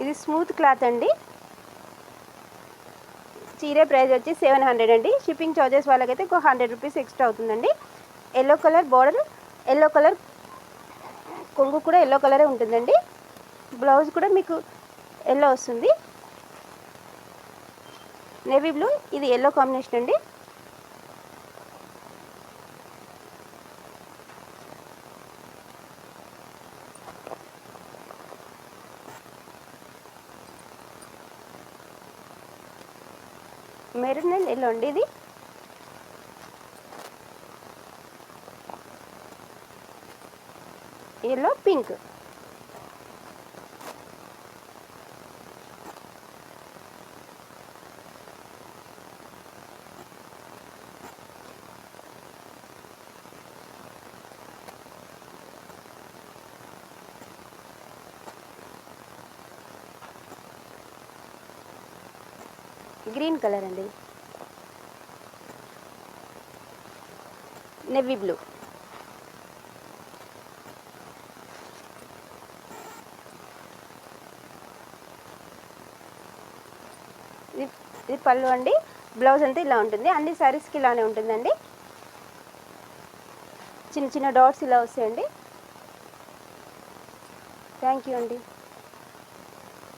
ఇది smooth cloth అండి. చీర ప్రైస్ వచ్చి 700 అండి. షిప్పింగ్ చార్జెస్ వాళ్ళకైతే ఇంకో 100 రూపీస్ ఎక్స్ట్రా అవుతుందండి. Yellow colour border, yellow colour కొంగు కూడా ఎల్లో కలరే ఉంటుందండి. బ్లౌజ్ కూడా మీకు ఎల్లో వస్తుంది. నేవీ బ్లూ, ఇది ఎల్లో కాంబినేషన్ అండి. మెరూన్ అండ్ ఎల్లో అండి. ఇది ఎల్లో పింక్. గ్రీన్ కలర్ అండి. Navy blue. ఇది పళ్ళు అండి. బ్లౌజ్ అంతా ఇలా ఉంటుంది. అన్ని శారీస్కి ఇలానే ఉంటుందండి. చిన్న చిన్న డాట్స్ ఇలా వస్తాయండి. థ్యాంక్ యూ అండి.